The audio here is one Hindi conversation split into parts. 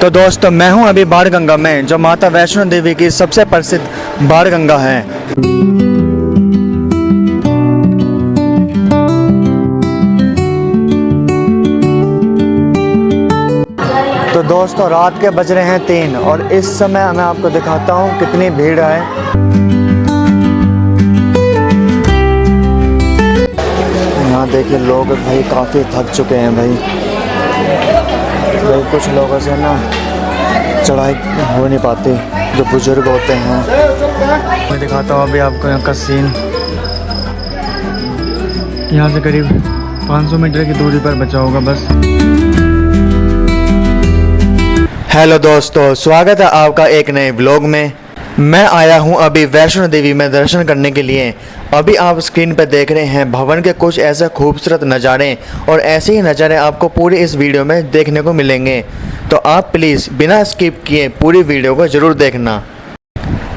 तो दोस्तों मैं हूं अभी बाणगंगा में, जो माता वैष्णो देवी की सबसे प्रसिद्ध बाणगंगा है। तो दोस्तों रात के बज रहे हैं 3 और इस समय मैं आपको दिखाता हूं कितनी भीड़ है। यहाँ देखिए लोग भाई काफ़ी थक चुके हैं भाई कुछ लोगों से ना चढ़ाई हो नहीं पाती, जो बुजुर्ग होते हैं। मैं दिखाता हूँ अभी आपको यहाँ का सीन। यहाँ से करीब 500 मीटर की दूरी पर बचा होगा बस। हेलो दोस्तों, स्वागत है आपका एक नए व्लॉग में। मैं आया हूँ अभी वैष्णो देवी में दर्शन करने के लिए। अभी आप स्क्रीन पर देख रहे हैं भवन के कुछ ऐसे खूबसूरत नज़ारे, और ऐसे ही नज़ारे आपको पूरी इस वीडियो में देखने को मिलेंगे। तो आप प्लीज़ बिना स्किप किए पूरी वीडियो को ज़रूर देखना।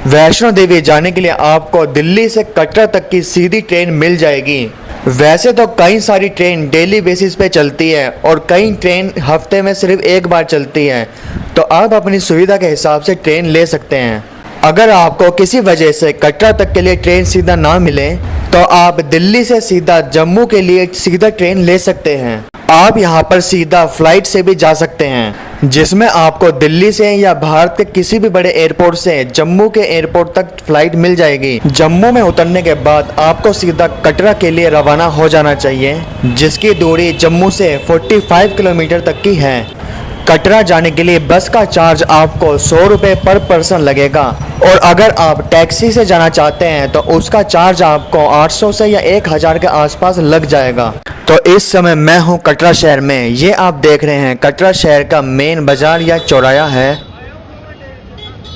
वैष्णो देवी जाने के लिए आपको दिल्ली से कटरा तक की सीधी ट्रेन मिल जाएगी। वैसे तो कई सारी ट्रेन डेली बेसिस पे चलती है और कई ट्रेन हफ्ते में सिर्फ एक बार चलती है, तो आप अपनी सुविधा के हिसाब से ट्रेन ले सकते हैं। अगर आपको किसी वजह से कटरा तक के लिए ट्रेन सीधा ना मिले तो आप दिल्ली से सीधा जम्मू के लिए सीधा ट्रेन ले सकते हैं। आप यहां पर सीधा फ्लाइट से भी जा सकते हैं, जिसमें आपको दिल्ली से या भारत के किसी भी बड़े एयरपोर्ट से जम्मू के एयरपोर्ट तक फ्लाइट मिल जाएगी। जम्मू में उतरने के बाद आपको सीधा कटरा के लिए रवाना हो जाना चाहिए, जिसकी दूरी जम्मू से 45 किलोमीटर तक की है। कटरा जाने के लिए बस का चार्ज आपको 100 रुपये पर पर्सन लगेगा, और अगर आप टैक्सी से जाना चाहते हैं तो उसका चार्ज आपको 800 से या 1000 के आसपास लग जाएगा। तो इस समय मैं हूं कटरा शहर में। ये आप देख रहे हैं कटरा शहर का मेन बाजार या चौराया है।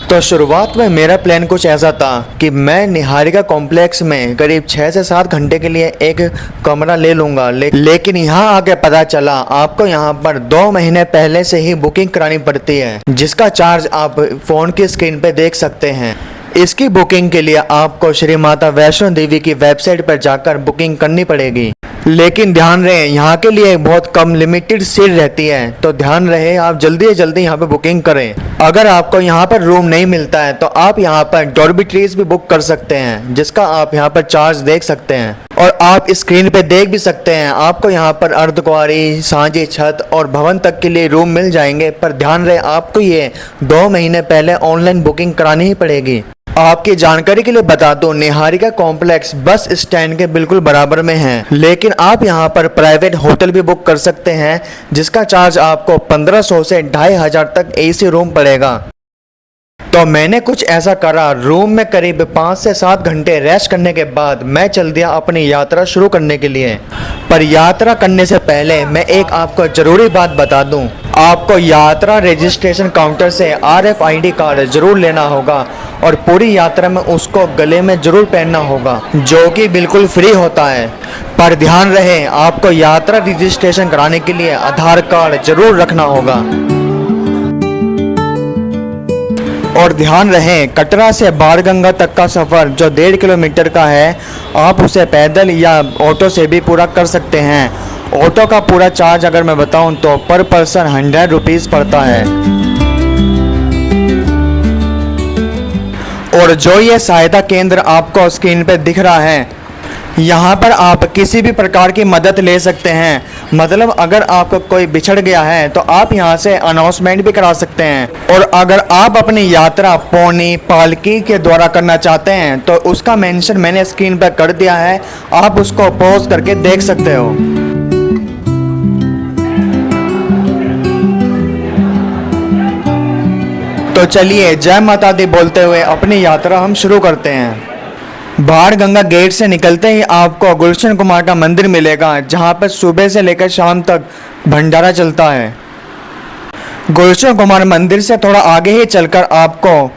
तो शुरुआत में मेरा प्लान कुछ ऐसा था कि मैं निहारिका कॉम्प्लेक्स में करीब 6 से 7 घंटे के लिए एक कमरा ले लूँगा, लेकिन यहाँ आके पता चला आपको यहाँ पर 2 महीने पहले से ही बुकिंग करानी पड़ती है, जिसका चार्ज आप फ़ोन की स्क्रीन पे देख सकते हैं। इसकी बुकिंग के लिए आपको श्री माता वैष्णो देवी की वेबसाइट पर जाकर बुकिंग करनी पड़ेगी, लेकिन ध्यान रहे यहाँ के लिए बहुत कम लिमिटेड सीट रहती है, तो ध्यान रहे आप जल्दी से जल्दी यहाँ पे बुकिंग करें। अगर आपको यहाँ पर रूम नहीं मिलता है तो आप यहाँ पर डॉर्मिटरीज भी बुक कर सकते हैं, जिसका आप यहाँ पर चार्ज देख सकते हैं, और आप स्क्रीन पे देख भी सकते हैं। आपको यहाँ पर अर्धकुंवारी, सांझी छत और भवन तक के लिए रूम मिल जाएंगे, पर ध्यान रहे आपको ये 2 महीने पहले ऑनलाइन बुकिंग करानी ही पड़ेगी। आपकी जानकारी के लिए बता दूं, निहारिका कॉम्प्लेक्स बस स्टैंड के बिल्कुल बराबर में है, लेकिन आप यहां पर प्राइवेट होटल भी बुक कर सकते हैं, जिसका चार्ज आपको 1500 से 2500 तक एसी रूम पड़ेगा। तो मैंने कुछ ऐसा करा, रूम में करीब 5 से 7 घंटे रेस्ट करने के बाद मैं चल दिया अपनी यात्रा शुरू करने के लिए। पर यात्रा करने से पहले मैं एक आपको ज़रूरी बात बता दूं, आपको यात्रा रजिस्ट्रेशन काउंटर से RFID कार्ड जरूर लेना होगा, और पूरी यात्रा में उसको गले में जरूर पहनना होगा, जो कि बिल्कुल फ्री होता है। पर ध्यान रहे आपको यात्रा रजिस्ट्रेशन कराने के लिए आधार कार्ड जरूर रखना होगा। और ध्यान रहे कटरा से बाणगंगा तक का सफ़र जो 1.5 किलोमीटर का है, आप उसे पैदल या ऑटो से भी पूरा कर सकते हैं। ऑटो का पूरा चार्ज अगर मैं बताऊं तो पर पर्सन 100 रुपीज़ पड़ता है। और जो ये सहायता केंद्र आपको स्क्रीन पे दिख रहा है, यहाँ पर आप किसी भी प्रकार की मदद ले सकते हैं। मतलब अगर आपको कोई बिछड़ गया है तो आप यहाँ से अनाउंसमेंट भी करा सकते हैं, और अगर आप अपनी यात्रा पौनी पालकी के द्वारा करना चाहते हैं तो उसका मेंशन मैंने स्क्रीन पर कर दिया है, आप उसको पॉज करके देख सकते हो। तो चलिए जय माता दी बोलते हुए अपनी यात्रा हम शुरू करते हैं। बाणगंगा गेट से निकलते ही आपको गुलशन कुमार का मंदिर मिलेगा, जहां पर सुबह से लेकर शाम तक भंडारा चलता है। गुलशन कुमार मंदिर से थोड़ा आगे ही चलकर आपको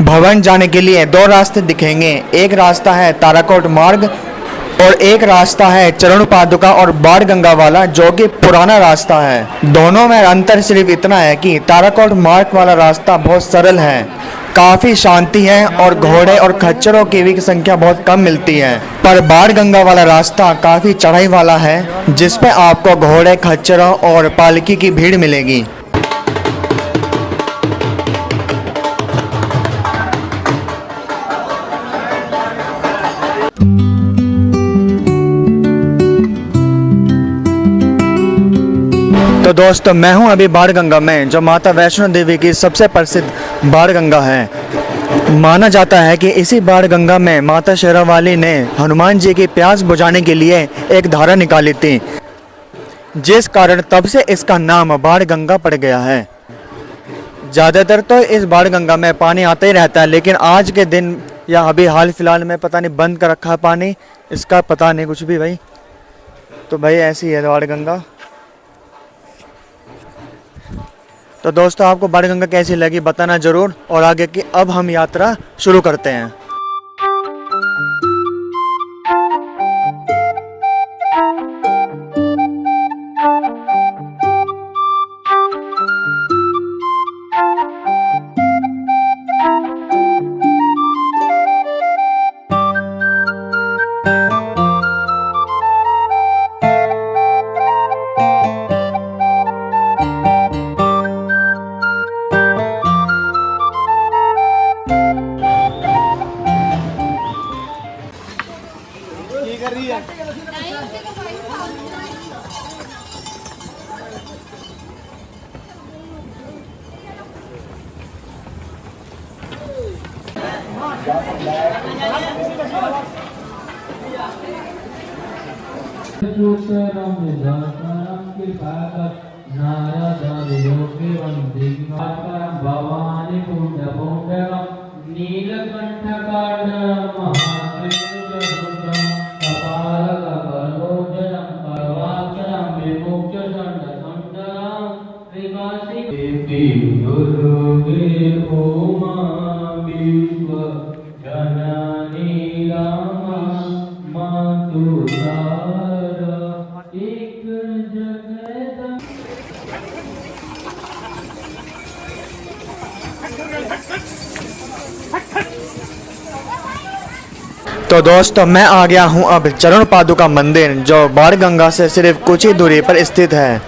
भवन जाने के लिए 2 रास्ते दिखेंगे। एक रास्ता है ताराकोट मार्ग और एक रास्ता है चरण पादुका और बाणगंगा वाला, जो कि पुराना रास्ता है। दोनों में अंतर सिर्फ इतना है कि ताराकोट मार्ग वाला रास्ता बहुत सरल है, काफ़ी शांति है और घोड़े और खच्चरों की भी संख्या बहुत कम मिलती है। पर बाणगंगा वाला रास्ता काफ़ी चढ़ाई वाला है, जिस पे आपको घोड़े, खच्चरों और पालकी की भीड़ मिलेगी। तो दोस्तों मैं हूं अभी बाणगंगा में, जो माता वैष्णो देवी की सबसे प्रसिद्ध बाणगंगा है। माना जाता है कि इसी बाणगंगा में माता शेरावाली ने हनुमान जी की प्यास बुझाने के लिए एक धारा निकाली थी, जिस कारण तब से इसका नाम बाणगंगा पड़ गया है। ज़्यादातर तो इस बाणगंगा में पानी आता ही रहता है, लेकिन आज के दिन या अभी हाल फिलहाल में पता नहीं बंद कर रखा है पानी, इसका पता नहीं कुछ भी भाई। तो भाई ऐसी है बाणगंगा। तो दोस्तों आपको बाणगंगा कैसी लगी बताना ज़रूर, और आगे की अब हम यात्रा शुरू करते हैं। भवानी पुण्य नीलकंठकांड महात्म्यं कपालकलोचनं करवाक्षरं विमुक्तचंडसंडरं विकासिते दुर्गे उमा विश्व जननी रामा मातुलारा एक जगत। तो दोस्तों मैं आ गया हूं अब चरण पादुका मंदिर, जो बाणगंगा से सिर्फ कुछ ही दूरी पर स्थित है।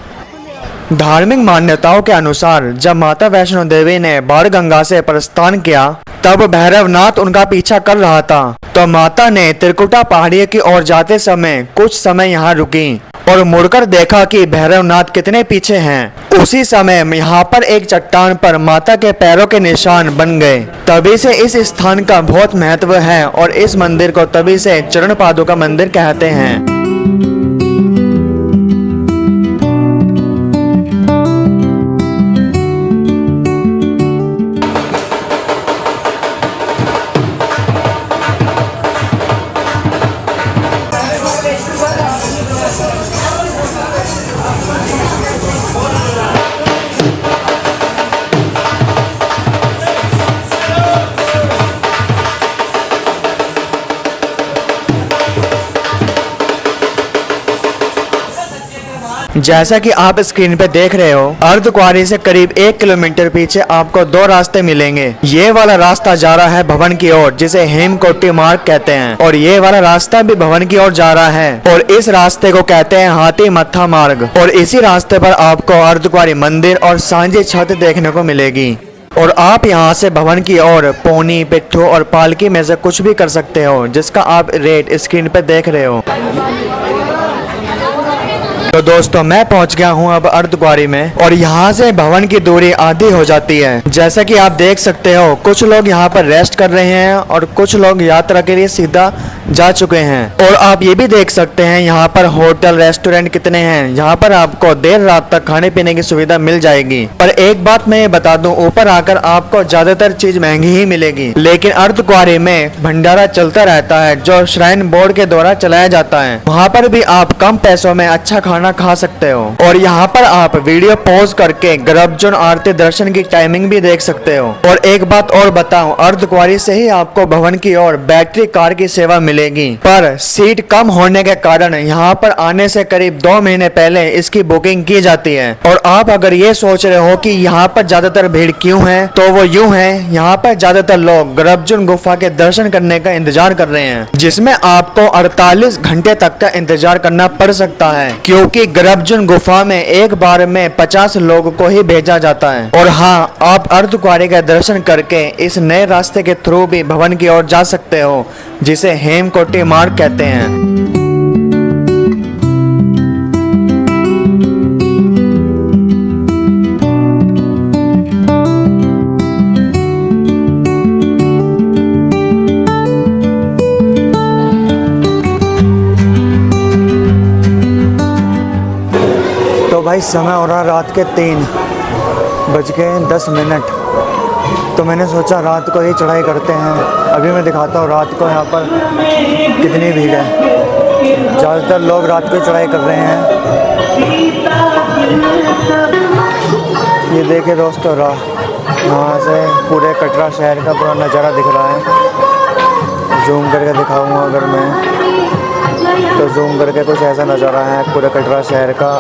धार्मिक मान्यताओं के अनुसार जब माता वैष्णो देवी ने बाणगंगा से प्रस्थान किया, तब भैरवनाथ उनका पीछा कर रहा था। तो माता ने त्रिकुटा पहाड़ी की ओर जाते समय कुछ समय यहाँ रुकी और मुड़कर देखा कि भैरवनाथ कितने पीछे हैं। उसी समय यहाँ पर एक चट्टान पर माता के पैरों के निशान बन गए। तभी से इस स्थान का बहुत महत्व है और इस मंदिर को तभी से चरण पादुका मंदिर कहते हैं। जैसा कि आप स्क्रीन पे देख रहे हो, अर्धकुंवारी से करीब 1 किलोमीटर पीछे आपको 2 रास्ते मिलेंगे। ये वाला रास्ता जा रहा है भवन की ओर, जिसे हेमकोटी मार्ग कहते हैं, और ये वाला रास्ता भी भवन की ओर जा रहा है, और इस रास्ते को कहते हैं हाथी मत्था मार्ग। और इसी रास्ते पर आपको अर्धकुंवारी मंदिर और सांझी छत देखने को मिलेगी। और आप यहाँ से भवन की ओर पोनी, पिट्ठू और पालकी में से कुछ भी कर सकते हो, जिसका आप रेट स्क्रीन पे देख रहे हो। तो दोस्तों मैं पहुंच गया हूं अब अर्धकुंवारी में, और यहां से भवन की दूरी आधी हो जाती है। जैसा कि आप देख सकते हो, कुछ लोग यहां पर रेस्ट कर रहे हैं और कुछ लोग यात्रा के लिए सीधा जा चुके हैं। और आप ये भी देख सकते हैं यहां पर होटल रेस्टोरेंट कितने हैं। यहां पर आपको देर रात तक खाने पीने की सुविधा मिल जाएगी। पर एक बात मैं ये बता दूं, ऊपर आकर आपको ज्यादातर चीज महंगी ही मिलेगी, लेकिन अर्धकुंवारी में भंडारा चलता रहता है, जो श्राइन बोर्ड के द्वारा चलाया जाता है। वहाँ पर भी आप कम पैसों में अच्छा खाना खा सकते हो। और यहाँ पर आप वीडियो पॉज करके गर्भजन आरती दर्शन की टाइमिंग भी देख सकते हो। और एक बात और बताऊं, अर्धकुंवारी से ही आपको भवन की ओर बैटरी कार की सेवा मिलेगी, पर सीट कम होने के कारण यहाँ पर आने से करीब 2 महीने पहले इसकी बुकिंग की जाती है। और आप अगर ये सोच रहे हो कि यहाँ पर ज्यादातर भीड़ क्यों है, तो वो यूं है, यहाँ पर ज्यादातर लोग गर्भजन गुफा के दर्शन करने का इंतजार कर रहे हैं, जिसमें आपको 48 घंटे तक का इंतजार करना पड़ सकता है, क्योंकि गर्भजन गुफा में एक बार में 50 लोगों को ही भेजा जाता है। और हाँ, आप अर्धकुंवारी का दर्शन करके इस नए रास्ते के थ्रू भी भवन की ओर जा सकते हो, जिसे हेमकोटी मार्ग कहते हैं। भाई समय हो रहा रात के 3:10। तो मैंने सोचा रात को ही चढ़ाई करते हैं। अभी मैं दिखाता हूँ रात को यहाँ पर कितनी भीड़ है। ज़्यादातर लोग रात को ही चढ़ाई कर रहे हैं। ये देखिए दोस्तों, यहाँ से पूरे कटरा शहर का पूरा नज़ारा दिख रहा है। जूम करके दिखाऊंगा अगर मैं, तो जूम करके कुछ ऐसा नज़ारा है पूरे कटरा शहर का।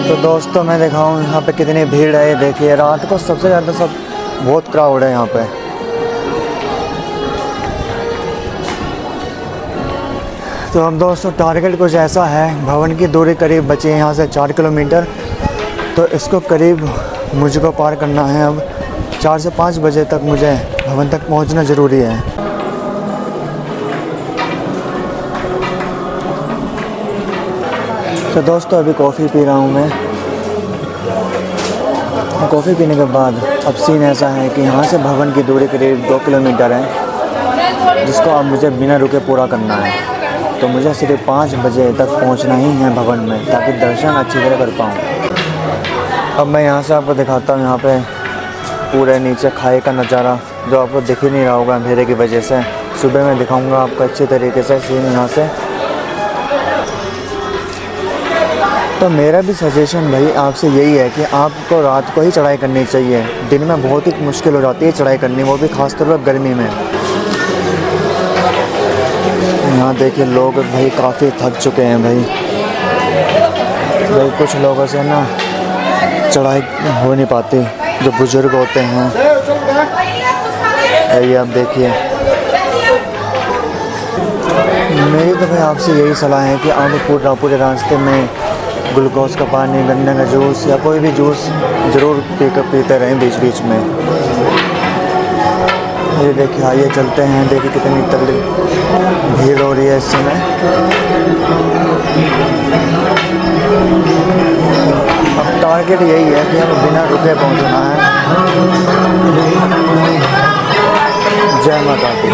तो दोस्तों मैं दिखाऊं यहाँ पे कितनी भीड़ है। ये देखिए रात को सबसे ज़्यादा बहुत क्राउड है यहाँ पे। तो अब दोस्तों टारगेट कुछ ऐसा है, भवन की दूरी करीब बची है यहाँ से 4 किलोमीटर। तो इसको करीब मुझको पार करना है। अब 4 से 5 बजे तक मुझे भवन तक पहुँचना ज़रूरी है। तो दोस्तों अभी कॉफ़ी पी रहा हूँ मैं। कॉफ़ी पीने के बाद अब सीन ऐसा है कि यहाँ से भवन की दूरी करीब 2 किलोमीटर है, जिसको अब मुझे बिना रुके पूरा करना है। तो मुझे सिर्फ 5 बजे तक पहुँचना ही है भवन में, ताकि दर्शन अच्छी तरह कर पाऊँ। अब मैं यहाँ से आपको दिखाता हूँ, यहाँ पे पूरे नीचे खाई का नज़ारा जो आपको दिख ही नहीं रहा होगा अंधेरे की वजह से। सुबह मैं दिखाऊँगा आपको अच्छे तरीके से सीन यहाँ से। तो मेरा भी सजेशन भाई आपसे यही है कि आपको रात को ही चढ़ाई करनी चाहिए। दिन में बहुत ही मुश्किल हो जाती है चढ़ाई करनी, वो भी ख़ासतौर पर गर्मी में। यहाँ देखिए लोग भाई काफ़ी थक चुके हैं भाई। कुछ लोगों से ना चढ़ाई हो नहीं पाती, जो बुज़ुर्ग होते हैं। ये आप देखिए, मेरी तो भाई आपसे यही सलाह है कि आप पूरे रास्ते में ग्लूकोज का पानी, गन्ने का जूस या कोई भी जूस ज़रूर पीते रहें बीच बीच में। ये देखिए आइए चलते हैं। देखिए कितनी तगड़ी भीड़ हो रही है इस समय। अब टारगेट यही है कि हमें बिना रुके पहुंचना है। जय माता दी।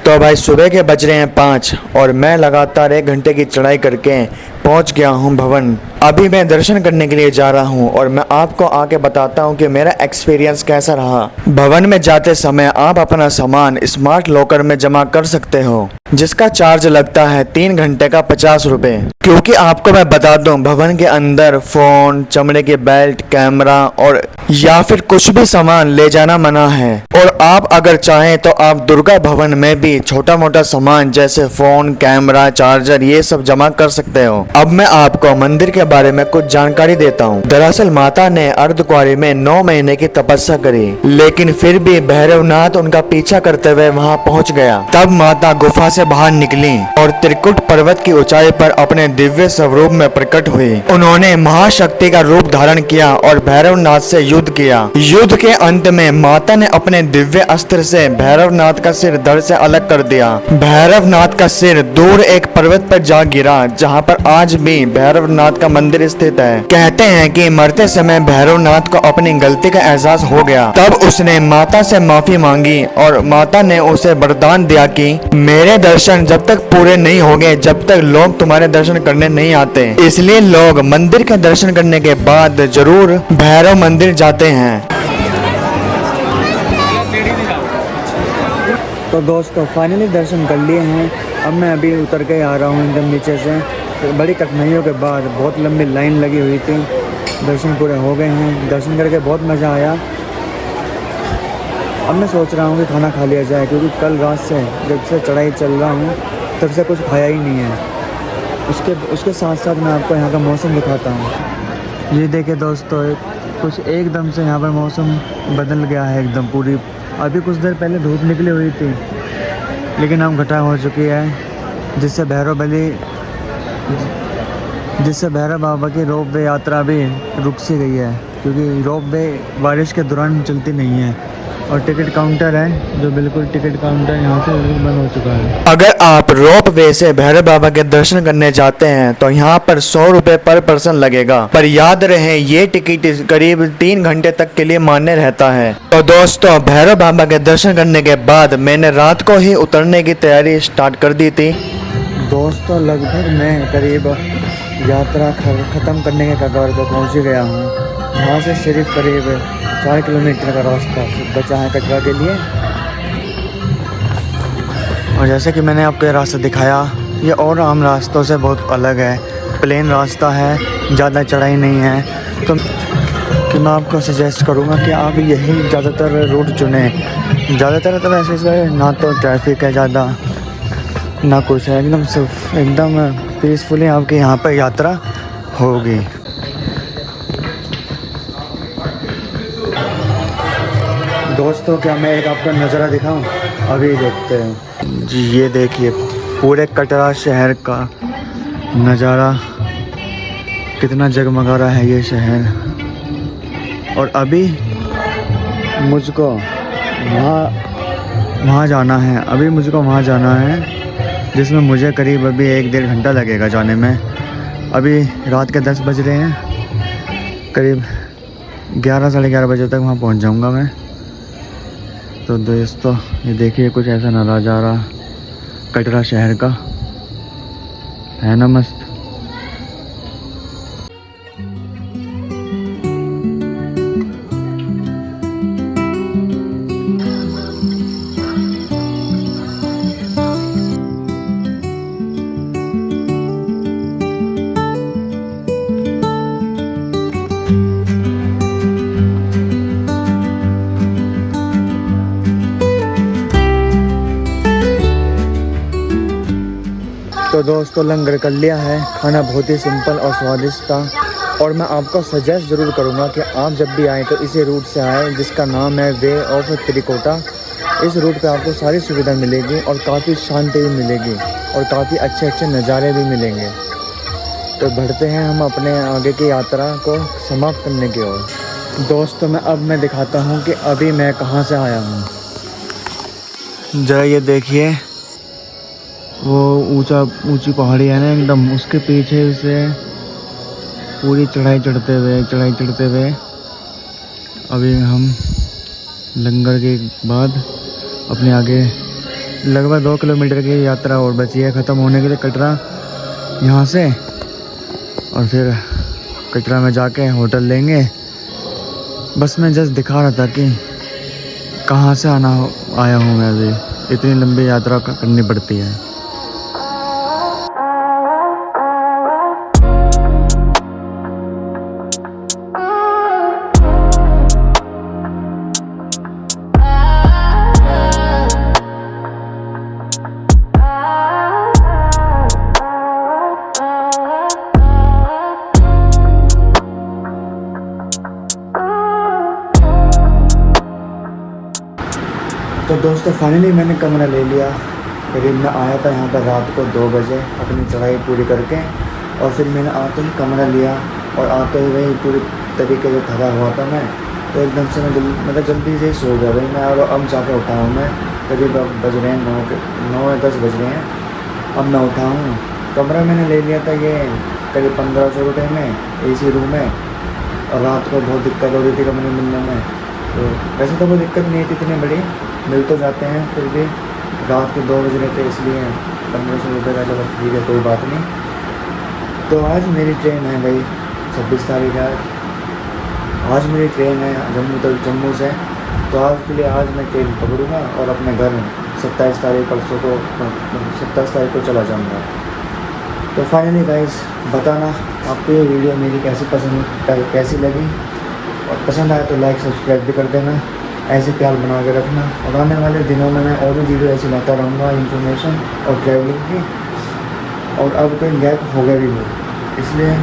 तो भाई सुबह के बज रहे हैं 5 और मैं लगातार 1 घंटे की चढ़ाई करके पहुंच गया हूं भवन। अभी मैं दर्शन करने के लिए जा रहा हूं और मैं आपको आके बताता हूं कि मेरा एक्सपीरियंस कैसा रहा। भवन में जाते समय आप अपना सामान स्मार्ट लॉकर में जमा कर सकते हो, जिसका चार्ज लगता है 3 घंटे का 50 रुपए। क्योंकि आपको मैं बता दूं, भवन के अंदर फ़ोन, चमड़े के बेल्ट, कैमरा और या फिर कुछ भी सामान ले जाना मना है। और आप अगर चाहें तो आप दुर्गा भवन में भी छोटा मोटा सामान जैसे फ़ोन, कैमरा, चार्जर ये सब जमा कर सकते हो। अब मैं आपको मंदिर के बारे में कुछ जानकारी देता हूँ। दरअसल माता ने अर्धकुंवारी में 9 महीने की तपस्या करी, लेकिन फिर भी भैरवनाथ उनका पीछा करते हुए वहाँ पहुँच गया। तब माता गुफा से बाहर निकली और त्रिकुट पर्वत की ऊंचाई पर अपने दिव्य स्वरूप में प्रकट हुई। उन्होंने महाशक्ति का रूप धारण किया और भैरवनाथ से युद्ध किया। युद्ध के अंत में माता ने अपने दिव्य अस्त्र से भैरवनाथ का सिर धड़ से अलग कर दिया। भैरवनाथ का सिर दूर एक पर्वत पर जा गिरा, जहाँ पर आज भी भैरवनाथ का मंदिर स्थित है। कहते हैं कि मरते समय भैरवनाथ को अपनी गलती का एहसास हो गया। तब उसने माता से माफी मांगी और माता ने उसे वरदान दिया कि मेरे दर्शन जब तक पूरे नहीं होंगे जब तक लोग तुम्हारे दर्शन करने नहीं आते। इसलिए लोग मंदिर का दर्शन करने के बाद जरूर भैरव मंदिर जाते हैं। तो दोस्तों फाइनली दर्शन कर लिए हैं। अब मैं अभी उतर के आ रहा हूँ एकदम नीचे से। बड़ी कठिनाइयों के बाद, बहुत लंबी लाइन लगी हुई थी, दर्शन पूरे हो गए हैं। दर्शन करके बहुत मज़ा आया। अब मैं सोच रहा हूँ कि खाना खा लिया जाए, क्योंकि कल रात से जब से चढ़ाई चल रहा हूँ तब से कुछ खाया ही नहीं है। उसके साथ साथ मैं आपको यहाँ का मौसम दिखाता हूँ। ये देखिए दोस्तों, कुछ एकदम से यहाँ पर मौसम बदल गया है एकदम पूरी। अभी कुछ देर पहले धूप निकली हुई थी, लेकिन अब घटा हो चुकी है, जिससे भैरव बाबा की रोप वे यात्रा भी रुक सी गई है, क्योंकि रोप वे बारिश के दौरान चलती नहीं है। और टिकट काउंटर है जो बिल्कुल टिकट काउंटर यहाँ से बिल्कुल बंद हो चुका है। अगर आप रोप वे से भैरव बाबा के दर्शन करने जाते हैं तो यहाँ पर 100 रुपए पर पर्सन लगेगा, पर याद रहे ये टिकट करीब 3 घंटे तक के लिए मान्य रहता है। तो दोस्तों भैरव बाबा के दर्शन करने के बाद मैंने रात को ही उतरने की तैयारी स्टार्ट कर दी थी। दोस्तों लगभग मैं करीब यात्रा ख़त्म करने के कगार पर पहुँच गया हूँ। यहाँ से सिर्फ करीब 4 किलोमीटर का रास्ता बचा है कटरा के लिए। और जैसे कि मैंने आपको ये रास्ता दिखाया, ये और आम रास्तों से बहुत अलग है। प्लेन रास्ता है, ज़्यादा चढ़ाई नहीं है। तो कि मैं आपको सजेस्ट करूँगा कि आप यही ज़्यादातर रूट चुनें। ज़्यादातर तो वैसे इसमें ना तो ट्रैफिक है ज़्यादा, ना कुछ है, एकदम पीसफुली आपकी यहाँ पर यात्रा होगी। दोस्तों क्या मैं एक आपका नज़ारा दिखाऊं? अभी देखते हैं जी, ये देखिए पूरे कटरा शहर का नज़ारा, कितना जगमगा रहा है ये शहर। और अभी मुझको वहाँ जाना है, अभी मुझको वहाँ जाना है, जिसमें मुझे करीब अभी 1-1.5 घंटा लगेगा जाने में। अभी रात के 10 बज रहे हैं, करीब 11-11:30 बजे तक वहाँ पहुँच जाऊँगा मैं। तो दोस्तों ये देखिए कुछ ऐसा नज़ारा कटरा शहर का है ना, मस्त। तो दोस्तों लंगर कर लिया है, खाना बहुत ही सिंपल और स्वादिष्ट था। और मैं आपको सजेस्ट ज़रूर करूँगा कि आप जब भी आएँ तो इसी रूट से आएँ, जिसका नाम है वे ऑफ त्रिकोटा। इस रूट पे आपको सारी सुविधा मिलेगी और काफ़ी शांति भी मिलेगी और काफ़ी अच्छे अच्छे नज़ारे भी मिलेंगे। तो बढ़ते हैं हम अपने आगे की यात्रा को समाप्त करने की ओर। दोस्तों मैं दिखाता हूँ कि अभी मैं कहाँ से आया हूँ। जरा ये देखिए, वो ऊंची पहाड़ी है ना एकदम, उसके पीछे से पूरी चढ़ाई चढ़ते हुए अभी हम लंगर के बाद अपने आगे लगभग 2 किलोमीटर की यात्रा और बची है ख़त्म होने के लिए कटरा यहाँ से। और फिर कटरा में जाके होटल लेंगे। बस मैं जस्ट दिखा रहा था कि कहाँ से आया हूँ मैं। अभी इतनी लंबी यात्रा करनी पड़ती है। तो दोस्तों फाइनली मैंने कमरा ले लिया। करीब मैं आया था यहाँ पर रात को 2 बजे अपनी चढ़ाई पूरी करके, और फिर मैंने आते ही कमरा लिया और आते ही वही पूरी तरीके से थका हुआ था मैं। तो एकदम से मैं जल्दी से ही सो गया भाई मैं। और अब जाके उठा हूँ मैं, करीब अब बज रहे हैं 9 या 10 बज रहे हैं। अब मैं उठा हूँ। कमरा मैंने ले लिया था ये करीब 1500 रुपये में, AC रूम है। और रात को बहुत दिक्कत हो रही थी कमरे मिलने में। तो वैसे तो कोई दिक्कत नहीं थी इतनी बड़ी, मिल तो जाते हैं, फिर भी रात के 2 बज रहे थे इसलिए 1500 रुपये का। चलो ठीक है, कोई बात नहीं। तो आज मेरी ट्रेन है भाई 26 तारीख है। आज मेरी ट्रेन है जम्मू से। तो आज के लिए आज मैं ट्रेन पकड़ूँगा और अपने घर 27 तारीख को चला जाऊँगा। तो फाइनली गाइस बताना आपको ये वीडियो मेरी कैसी लगी, और पसंद आए तो लाइक सब्सक्राइब भी कर देना। ऐसे प्यार बना के रखना, और आने वाले दिनों में मैं और भी वीडियो ऐसी लाता रहूँगा इन्फॉर्मेशन और ट्रैवलिंग की। और अब कोई गैप होगा भी नहीं, इसलिए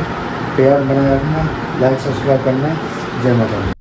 प्यार बनाए रखना, लाइक सब्सक्राइब करना। जय माता दी।